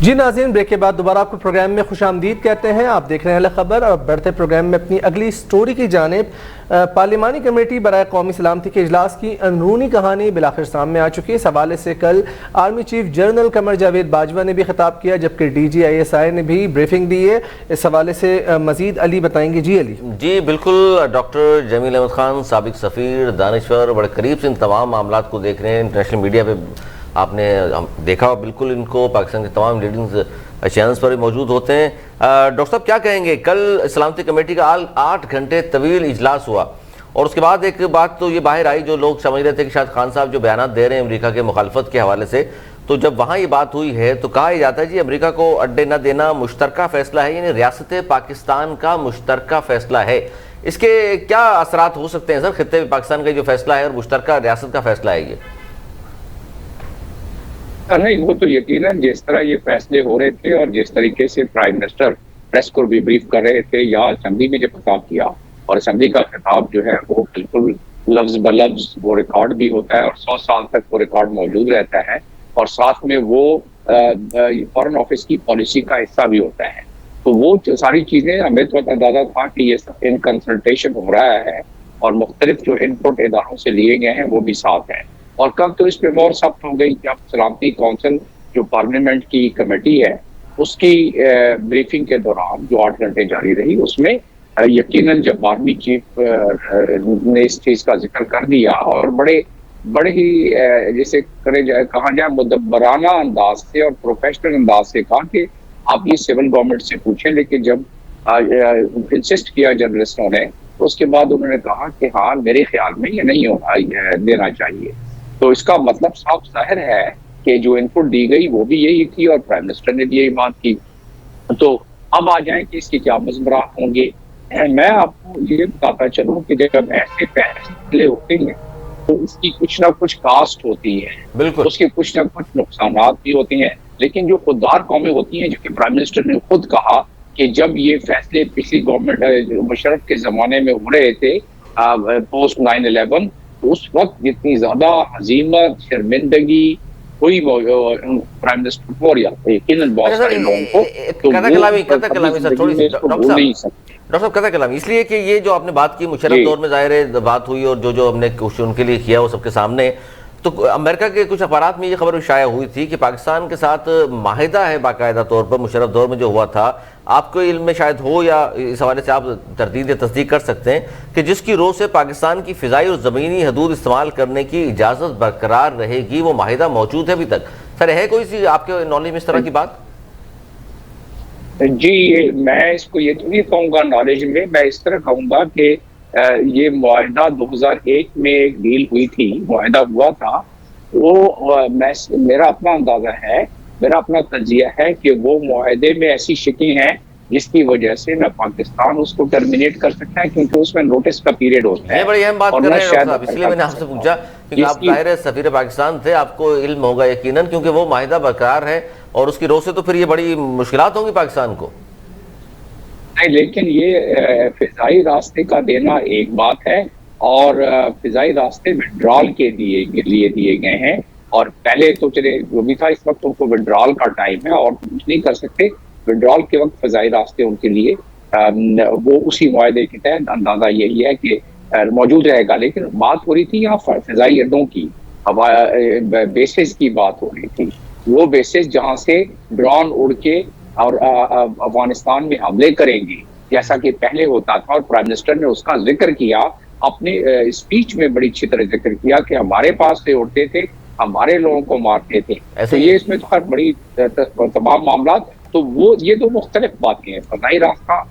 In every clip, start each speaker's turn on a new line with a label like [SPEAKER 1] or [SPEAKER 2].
[SPEAKER 1] جی ناظرین، بریک کے بعد دوبارہ آپ کو پروگرام میں خوش آمدید کہتے ہیں۔ آپ دیکھ رہے ہیں اہل خبر اور بڑھتے پروگرام میں اپنی اگلی سٹوری کی جانب پارلیمانی کمیٹی برائے قومی سلامتی کے اجلاس کی اندرونی کہانی بالآخر سامنے آ چکی ہے۔ اس حوالے سے کل army chief general Qamar Javed Bajwa نے بھی خطاب کیا، جبکہ D G I S I نے بھی بریفنگ دی ہے۔ اس حوالے سے مزید علی بتائیں گے۔ جی علی۔
[SPEAKER 2] جی بالکل، ڈاکٹر جمیل احمد خان سابق سفیر دانشور بڑے قریب سے ان تمام معاملات کو دیکھ رہے ہیں۔ انٹرنیشنل میڈیا پہ آپ نے دیکھا بالکل ان کو، پاکستان کے تمام لیڈنگ چینلز پر موجود ہوتے ہیں۔ ڈاکٹر صاحب کیا کہیں گے؟ کل سلامتی کمیٹی کا 8 گھنٹے طویل اجلاس ہوا اور اس کے بعد ایک بات تو یہ باہر آئی، جو لوگ سمجھ رہے تھے کہ شاید خان صاحب جو بیانات دے رہے ہیں امریکہ کے مخالفت کے حوالے سے، تو جب وہاں یہ بات ہوئی ہے تو کہا جاتا ہے جی امریکہ کو اڈے نہ دینا مشترکہ فیصلہ ہے، یعنی ریاست پاکستان کا مشترکہ فیصلہ ہے۔ اس کے کیا اثرات ہو سکتے ہیں سر؟ خطے پاکستان کا جو فیصلہ ہے اور مشترکہ ریاست کا فیصلہ ہے یہ؟
[SPEAKER 3] نہیں، وہ تو یقیناً جس طرح یہ فیصلے ہو رہے تھے اور جس طریقے سے پرائم منسٹر پریس کو بھی بریف کر رہے تھے یا اسمبلی میں جب خطاب کیا، اور اسمبلی کا خطاب جو ہے وہ بالکل لفظ بلفظ وہ ریکارڈ بھی ہوتا ہے اور 100 سال تک وہ ریکارڈ موجود رہتا ہے، اور ساتھ میں وہ فارن آفس کی پالیسی کا حصہ بھی ہوتا ہے۔ تو وہ ساری چیزیں ہمیں تو اندازہ تھا کہ یہ سب ان کنسلٹیشن ہو رہا ہے اور مختلف جو انپٹ اداروں سے لیے گئے ہیں وہ بھی ساتھ ہیں۔ اور کل تو اس پہ مور ثبت ہو گئی کہ اب سلامتی کونسل جو پارلیمنٹ کی کمیٹی ہے اس کی بریفنگ کے دوران جو 8 گھنٹے جاری رہی، اس میں یقیناً جب آرمی چیف نے اس چیز کا ذکر کر دیا اور بڑے ہی جیسے کہا جائے مدبرانہ انداز سے اور پروفیشنل انداز سے کہا کہ آپ یہ سول گورنمنٹ سے پوچھیں، لیکن جب انسسٹ کیا جرنلسٹوں نے اس کے بعد انہوں نے کہا کہ ہاں میرے خیال میں یہ نہیں ہونا دینا چاہیے۔ تو اس کا مطلب صاف ظاہر ہے کہ جو انپٹ دی گئی وہ بھی یہی تھی اور پرائم منسٹر نے بھی یہی بات کی۔ تو اب آ جائیں کہ اس کے کیا مضمرات ہوں گے۔ میں آپ کو یہ بتاتا چلوں کہ جب ایسے فیصلے ہوتے ہیں تو اس کی کچھ نہ کچھ کاسٹ ہوتی ہے، بالکل اس کے کچھ نہ کچھ نقصانات بھی ہوتے ہیں، لیکن جو خوددار قومیں ہوتی ہیں، جو کہ پرائم منسٹر نے خود کہا کہ جب یہ فیصلے پچھلی گورنمنٹ مشرف کے زمانے میں ہو رہے تھے پوسٹ 9/11، اس وقت جتنی زیادہ ہزیمت شرمندگی ہوئی پرائم منسٹر کو یقیناً بہت سارے لوگوں کو
[SPEAKER 2] ڈاکٹر صاحب قطع کلامی اس لیے کہ یہ جو آپ نے بات کی مشرف دور میں ظاہر بات ہوئی اور جو ہم نے ان کے لیے کیا وہ سب کے سامنے، تو امریکہ کے کچھ اخبارات میں یہ خبر شائع ہوئی تھی کہ پاکستان کے ساتھ معاہدہ ہے باقاعدہ طور پر مشرف دور میں جو ہوا تھا، آپ کو علم میں شاید ہو یا اس حوالے سے آپ تردید یا تصدیق کر سکتے ہیں کہ جس کی روح سے پاکستان کی فضائی اور زمینی حدود استعمال کرنے کی اجازت برقرار رہے گی، وہ معاہدہ موجود ہے ابھی تک؟ سر ہے کوئی سی آپ کے نالج میں اس طرح کی بات؟
[SPEAKER 3] جی میں اس کو یہ تو نہیں کہوں گا نالج میں اس طرح کہوں گا کہ یہ معاہدہ 2001 میں ایک ڈیل ہوئی تھی، معاہدہ ہوا تھا، وہ میرا اپنا اندازہ ہے، میرا اپنا تجزیہ ہے کہ وہ معاہدے میں ایسی شکیں ہیں جس کی وجہ سے نہ پاکستان اس کو ٹرمینیٹ کر سکتا ہے کیونکہ اس میں نوٹس کا پیریڈ ہوتا ہے۔
[SPEAKER 2] یہ بڑی اہم بات کر رہے ہیں ڈاکٹر صاحب، اس لیے میں نے آپ سے پوچھا کیونکہ آپ ظاہر سفیر پاکستان تھے، آپ کو علم ہوگا یقیناً، کیونکہ وہ معاہدہ برقرار ہے اور اس کی روح سے تو پھر یہ بڑی مشکلات ہوں گی پاکستان کو۔
[SPEAKER 3] نہیں، لیکن یہ فضائی راستے کا دینا ایک بات ہے اور فضائی راستے وڈرال کے لیے دیے گئے ہیں، اور پہلے تو چلے جو بھی تھا اس وقت ان کو وڈرال کا ٹائم ہے اور کچھ نہیں کر سکتے، وڈرال کے وقت فضائی راستے ان کے لیے وہ اسی معاہدے کے تحت اندازہ یہی ہے کہ موجود رہے گا۔ لیکن بات ہو رہی تھی یہاں فضائی اڈوں کی، بیسز کی بات ہو رہی تھی، وہ بیسز جہاں سے ڈرون اڑ کے اور افغانستان میں حملے کریں گے جیسا کہ پہلے ہوتا تھا، اور پرائم منسٹر نے اس کا ذکر کیا اپنے اسپیچ میں، بڑی اچھی طرح ذکر کیا کہ ہمارے پاس سے اڑتے تھے، ہمارے لوگوں کو مارتے تھے۔ تو یہ اس میں تو خیر بڑی تمام معاملات، تو وہ یہ دو مختلف باتیں ہیں، فضائی راستہ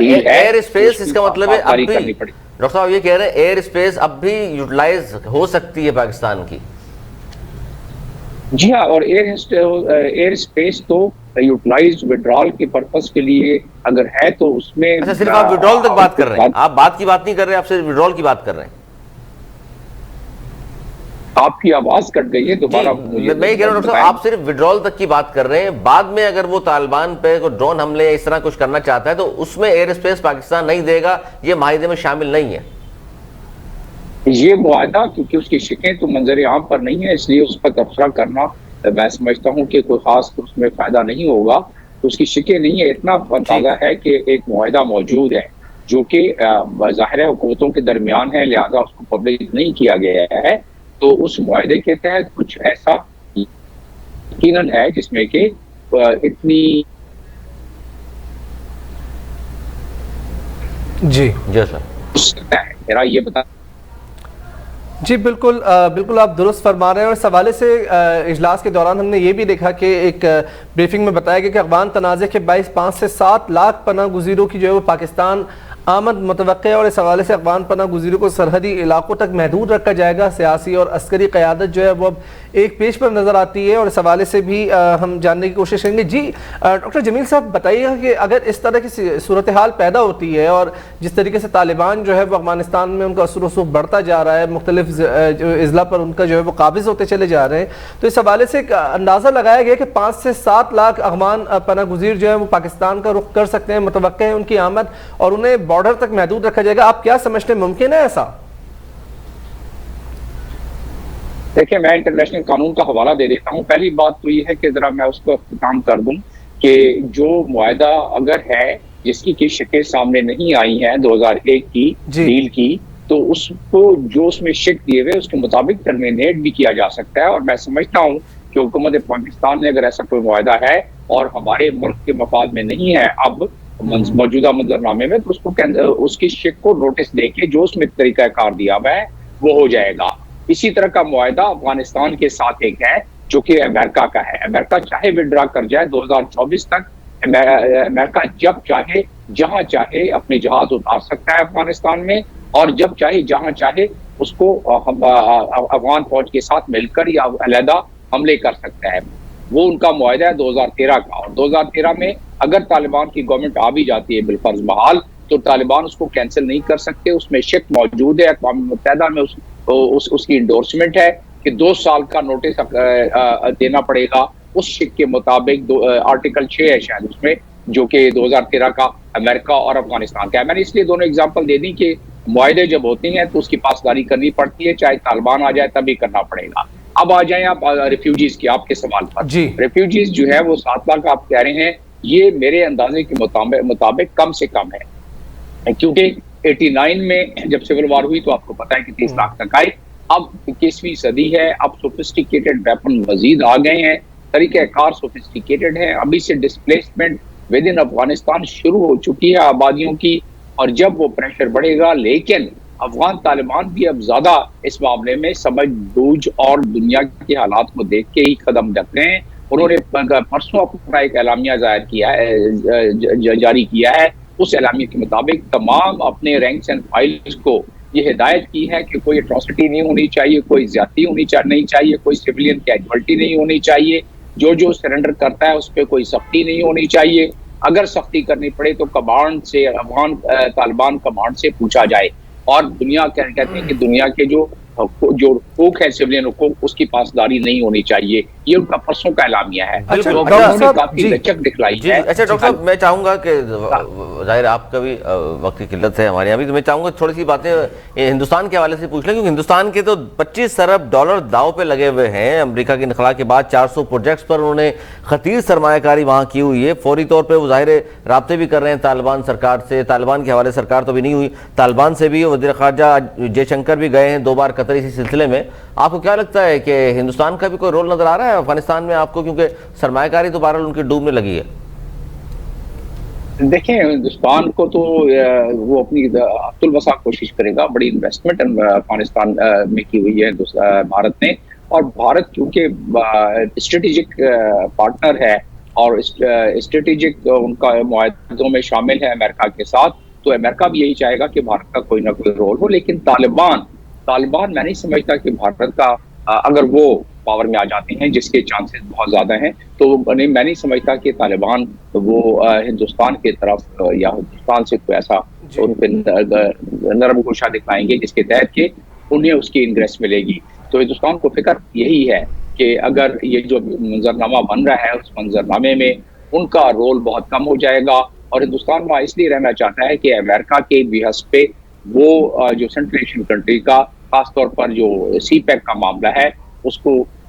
[SPEAKER 2] ایئر اسپیس، اس کا مطلب ہے اب بھی ڈاکٹر صاحب یہ کہہ رہے ہیں ایئر اسپیس اب بھی یوٹیلائز ہو سکتی ہے پاکستان کی؟
[SPEAKER 3] جی ہاں، اور ایئر اسپیس تو یوٹیلائز وڈرال کے پرپس کے لیے اگر ہے تو اس میں
[SPEAKER 2] صرف آپ وڈرال تک بات کر رہے ہیں، آپ بات کی بات نہیں کر رہے، آپ صرف وڈرال کی بات کر رہے ہیں۔
[SPEAKER 3] آپ کی آواز کٹ گئی ہے دوبارہ۔
[SPEAKER 2] میں یہ کہہ رہا ہوں ڈاکٹر صاحب آپ صرف وڈرال تک کی بات کر رہے ہیں، بعد میں اگر وہ طالبان پہ کوئی ڈرون حملے یا اس طرح کچھ کرنا چاہتا ہے تو اس میں ایئر اسپیس پاکستان نہیں دے گا، یہ معاہدے میں شامل نہیں ہے؟
[SPEAKER 3] یہ معاہدہ کیونکہ اس کی شکیں تو منظر عام پر نہیں ہے، اس لیے اس پر تبصرہ کرنا میں سمجھتا ہوں کہ کوئی خاص اس میں فائدہ نہیں ہوگا. تو اس کی شکیں نہیں ہے, اتنا اندازہ ہے کہ ایک معاہدہ موجود ہے جو کہ ظاہر حکومتوں کے درمیان ہے, لہذا اس کو پبلک نہیں کیا گیا ہے. تو اس معاہدے کے تحت کچھ ایسا یقیناً ہے جس میں کہ اتنی
[SPEAKER 1] جی
[SPEAKER 2] سر
[SPEAKER 3] میرا یہ بتا.
[SPEAKER 1] جی بالکل بالکل آپ درست فرما رہے ہیں. اور اس حوالے سے اجلاس کے دوران ہم نے یہ بھی دیکھا کہ ایک بریفنگ میں بتایا گیا کہ افغان تنازع کے باعث 5 سے 7 لاکھ پناہ گزینوں کی جو ہے وہ پاکستان آمد متوقع ہے, اور اس حوالے سے افغان پناہ گزینوں کو سرحدی علاقوں تک محدود رکھا جائے گا. سیاسی اور عسکری قیادت جو ہے وہ اب ایک پیش پر نظر آتی ہے, اور اس حوالے سے بھی ہم جاننے کی کوشش کریں گے. جی ڈاکٹر جمیل صاحب بتائیے گا کہ اگر اس طرح کی صورتحال پیدا ہوتی ہے اور جس طریقے سے طالبان جو ہے وہ افغانستان میں ان کا اثر و رسوخ بڑھتا جا رہا ہے, مختلف اضلاع پر ان کا جو ہے وہ قابض ہوتے چلے جا رہے ہیں, تو اس حوالے سے اندازہ لگایا گیا کہ 5 سے 7 لاکھ افغان پناہ گزین جو ہے وہ پاکستان کا رخ کر سکتے ہیں, متوقع ہے ان کی آمد, اور انہیں بارڈر تک محدود رکھا جائے گا. آپ کیا سمجھتے ہیں, ممکن ہے ایسا؟
[SPEAKER 3] دیکھیں میں انٹرنیشنل قانون کا حوالہ دے دیتا ہوں. پہلی بات تو یہ ہے کہ ذرا میں اس کو اختتام کر دوں کہ جو معاہدہ اگر ہے جس کی شکیں سامنے نہیں آئی ہیں 2001 کی ڈیل کی, تو اس کو جو اس میں شک دیے ہوئے اس کے مطابق ٹرمینیٹ بھی کیا جا سکتا ہے. اور میں سمجھتا ہوں کہ حکومت پاکستان نے اگر ایسا کوئی معاہدہ ہے اور ہمارے ملک کے مفاد میں نہیں ہے اب موجودہ منظرنامے میں, تو اس کو اس کی شک کو نوٹس دے کے جو اس میں طریقہ کار دیا ہوا ہے وہ ہو جائے گا. اسی طرح کا معاہدہ افغانستان کے ساتھ ایک ہے جو کہ امریکہ کا ہے. امریکہ چاہے ودرا کر جائے 2024 تک, امریکہ جب چاہے جہاں چاہے اپنے جہاز اتار سکتا ہے افغانستان میں, اور جب چاہے جہاں چاہے اس کو افغان فوج کے ساتھ مل کر یا علیحدہ حملے کر سکتا ہے. وہ ان کا معاہدہ ہے 2013 کا, اور 2013 میں اگر طالبان کی گورنمنٹ آ بھی جاتی ہے بالفرض بحال, تو طالبان اس کو کینسل نہیں کر سکتے. اس میں شک موجود ہے, اقوام متحدہ میں اس کی انڈورسمنٹ ہے کہ 2 سال کا نوٹس دینا پڑے گا اس شک کے مطابق. آرٹیکل 6 ہے شاید اس میں, جو کہ 2013 کا امریکہ اور افغانستان کا ہے. میں نے اس لیے دونوں اگزامپل دے دی کہ معاہدے جب ہوتے ہیں تو اس کی پاسداری کرنی پڑتی ہے, چاہے طالبان آ جائے تبھی کرنا پڑے گا. اب آ جائیں آپ ریفیوجیز کی, آپ کے سوال پر. ریفیوجیز جو ہے وہ 7 لاکھ آپ کہہ رہے ہیں, یہ میرے اندازے کے مطابق کم سے کم ہے, کیونکہ 89 میں جب سول وار ہوئی تو آپ کو پتا ہے کہ 30 لاکھ تک آئے. اب 21ویں صدی ہے, اب سوفسٹیکیٹڈ ویپن مزید آ گئے ہیں, طریقہ کار سوفسٹیکیٹڈ ہے. ابھی سے ڈسپلیسمنٹ ود ان افغانستان شروع ہو چکی ہے آبادیوں کی, اور جب وہ پریشر بڑھے گا, لیکن افغان طالبان بھی اب زیادہ اس معاملے میں سمجھ بوجھ اور دنیا کے حالات کو دیکھ کے ہی قدم رکھ رہے ہیں. انہوں نے پرسوں اپنا ایک اعلامیہ جاری کیا ہے. اس اعلامیہ کے مطابق تمام اپنے رینکس اینڈ فائلز کو یہ ہدایت کی ہے کہ کوئی اٹراسٹی نہیں ہونی چاہیے, کوئی زیادتی نہیں چاہیے, کوئی سویلین کیجوالٹی نہیں ہونی چاہیے, جو سرنڈر کرتا ہے اس پہ کوئی سختی نہیں ہونی چاہیے. اگر سختی کرنی پڑے تو کمانڈ سے, افغان طالبان کمانڈ سے پوچھا جائے. اور دنیا کہتے ہیں کہ دنیا کے جو حقوق ہے سویلین حقوق, اس کی پاسداری نہیں ہونی چاہیے. یہ ان کا پرسوں کا اعلامیہ ہے. کافی لچک دکھلائی ہے.
[SPEAKER 2] اچھا ڈاکٹر صاحب, میں چاہوں گا کہ ظاہر آپ کا بھی وقت کی قلت ہے, ہمارے یہاں بھی, تو میں چاہوں گا تھوڑی سی باتیں ہندوستان کے حوالے سے پوچھ لیں, کیونکہ ہندوستان کے تو 25 ارب ڈالر داؤ پہ لگے ہوئے ہیں. امریکہ کے انخلاء کے بعد 400 پروجیکٹس پر انہوں نے خطیر سرمایہ کاری وہاں کی ہوئی ہے. فوری طور پہ وہ ظاہر رابطے بھی کر رہے ہیں طالبان سرکار سے. طالبان کے حوالے سرکار تو بھی نہیں ہوئی, طالبان سے بھی وزیر خارجہ جے شنکر بھی گئے ہیں 2 بار قطر اسی سلسلے میں. آپ کو کیا لگتا ہے کہ ہندوستان کا بھی کوئی رول نظر آ رہا ہے افغانستان میں آپ کو, کیونکہ سرمایہ کاری تو بہرحال ان کی ڈوبنے لگی ہے؟
[SPEAKER 3] دیکھیں ہندوستان کو تو وہ اپنی حد الوسع کوشش کرے گا. بڑی انویسٹمنٹ افغانستان میں کی ہوئی ہے بھارت نے, اور بھارت چونکہ اسٹریٹجک پارٹنر ہے اور اسٹریٹجک ان کا معاہدوں میں شامل ہے امریکہ کے ساتھ, تو امریکہ بھی یہی چاہے گا کہ بھارت کا کوئی نہ کوئی رول ہو. لیکن طالبان میں نہیں سمجھتا کہ بھارت کا, اگر وہ پاور میں آ جاتے ہیں جس کے چانسز بہت زیادہ ہیں, تو میں نہیں سمجھتا کہ طالبان وہ ہندوستان کی طرف یا ہندوستان سے کوئی ایسا ان پہ نرم گوشہ دکھائیں گے جس کے تحت کہ انہیں اس کی انگریس ملے گی. تو ہندوستان کو فکر یہی ہے کہ اگر یہ جو منظرنامہ بن رہا ہے اس منظرنامے میں ان کا رول بہت کم ہو جائے گا, اور ہندوستان وہاں اس لیے رہنا چاہتا ہے کہ امریکہ کے بحث پہ وہ جو سینٹرل ایشین کنٹری کا خاص طور پر جو سی پیک کا معاملہ ہے اس کو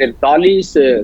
[SPEAKER 3] 43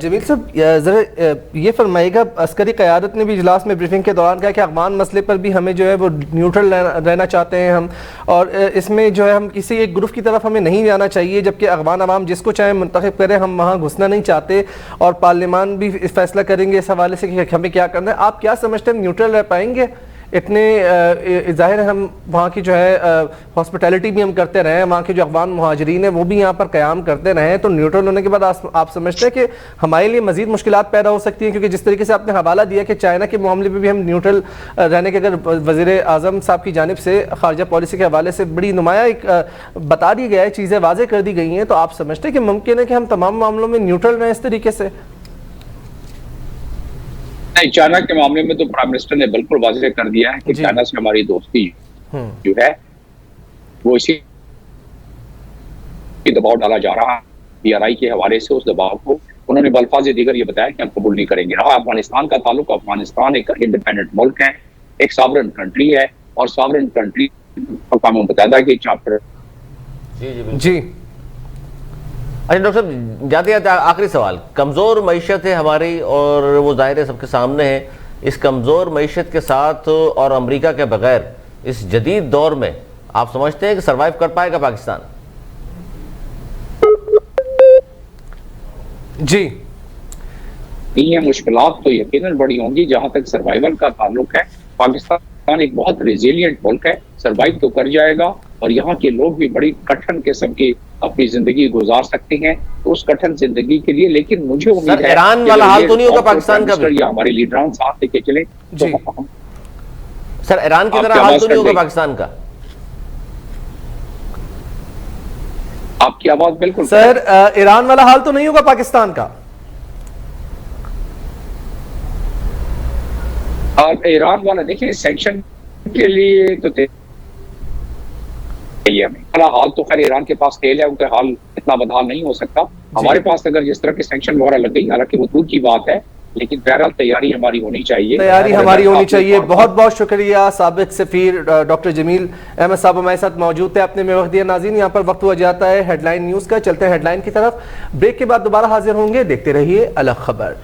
[SPEAKER 1] جمیل صاحب ذرا یہ فرمائیے گا، عسکری قیادت نے بھی اجلاس میں بریفنگ کے دوران کہا کہ افغان مسئلے پر بھی ہمیں جو ہے وہ نیوٹرل رہنا چاہتے ہیں ہم، اور اس میں جو ہے ہم کسی ایک گروپ کی طرف ہمیں نہیں جانا چاہیے، جبکہ افغان عوام جس کو چاہے منتخب کرے، ہم وہاں گھسنا نہیں چاہتے، اور پارلیمان بھی فیصلہ کریں گے اس حوالے سے کہ ہمیں کیا کرنا ہے۔ آپ کیا سمجھتے ہیں نیوٹرل رہ پائیں گے؟ اتنے ظاہر ہے ہم وہاں کی جو ہے ہاسپٹیلٹی بھی ہم کرتے رہے ہیں، وہاں کے جو افغان مہاجرین ہیں وہ بھی یہاں پر قیام کرتے رہے ہیں، تو نیوٹرل ہونے کے بعد آپ سمجھتے ہیں کہ ہمارے لیے مزید مشکلات پیدا ہو سکتی ہیں؟ کیونکہ جس طریقے سے آپ نے حوالہ دیا کہ چائنا کے معاملے پہ بھی ہم نیوٹرل رہنے کے، اگر وزیر اعظم صاحب کی جانب سے خارجہ پالیسی کے حوالے سے بڑی نمایاں ایک بتا دی گیا ہے، چیزیں واضح کر دی گئی ہیں، تو آپ سمجھتے ہیں کہ ممکن ہے کہ ہم تمام معاملوں میں نیوٹرل رہیں اس طریقے سے؟
[SPEAKER 3] چائنا کے معاملے میں تو پرائم منسٹر نے بالکل واضح کر دیا ہے کہ چائنا سے ہماری دوستی جو ہے وہ اسی دباؤ ڈالا جا رہا ہے، پی آر آئی کے حوالے سے اس دباؤ کو انہوں نے بالفاظ دیگر یہ بتایا کہ ہم قبول نہیں کریں گے۔ رہا افغانستان کا تعلق، افغانستان ایک انڈیپینڈنٹ ملک ہے، ایک ساورن کنٹری ہے، اور ساورن کنٹری اقوام متحدہ کے چارٹر۔
[SPEAKER 1] جی
[SPEAKER 2] اچھا ڈاکٹر صاحب، جاتے جاتے آخری سوال، کمزور معیشت ہے ہماری اور وہ ظاہر ہے سب کے سامنے ہے، اس کمزور معیشت کے ساتھ اور امریکہ کے بغیر اس جدید دور میں آپ سمجھتے ہیں کہ سروائیو کر پائے گا پاکستان؟
[SPEAKER 1] جی
[SPEAKER 3] یہ مشکلات تو یقیناً بڑی ہوں گی۔ جہاں تک سروائیول کا تعلق ہے، پاکستان ایک بہت ریزیلینٹ ملک ہے، سروائیو تو کر جائے گا، اور یہاں کے لوگ بھی بڑی کٹھن قسم کی اپنی زندگی گزار سکتے ہیں تو اس کٹھن زندگی کے لیے۔ لیکن مجھے امید ہے
[SPEAKER 2] ایران والا حال تو نہیں ہوگا پاکستان کا بھی؟
[SPEAKER 3] یا ہمارے لیڈران ساتھ لے کے چلیں
[SPEAKER 1] جی
[SPEAKER 2] سر، ایران کی طرح حال تو نہیں ہوگا پاکستان کا؟
[SPEAKER 3] آپ کی آواز بالکل
[SPEAKER 1] سر، ایران والا حال تو نہیں ہوگا پاکستان کا؟
[SPEAKER 3] اور ایران والا دیکھیں سینکشن کے لیے تو حال تو خیر ایران کے پاس تیل ہے، ان کا حال اتنا بدحال نہیں ہو سکتا۔ ہمارے پاس اگر جس طرح کے سینکشن وغیرہ لگ گئی، حالانکہ وہ دور کی بات ہے، لیکن بہرحال تیاری ہماری ہونی چاہیے،
[SPEAKER 1] تیاری ہماری ہونی چاہیے۔ بہت بہت شکریہ سابق سفیر ڈاکٹر جمیل احمد صاحب ہمارے ساتھ موجود تھے، آپ نے وقت دیا۔ ناظرین، یہاں پر وقت ہوا جاتا ہے ہیڈ لائن نیوز کا، چلتے ہیں ہیڈ لائن کی طرف، بریک کے بعد دوبارہ حاضر ہوں گے، دیکھتے رہیے الگ خبر۔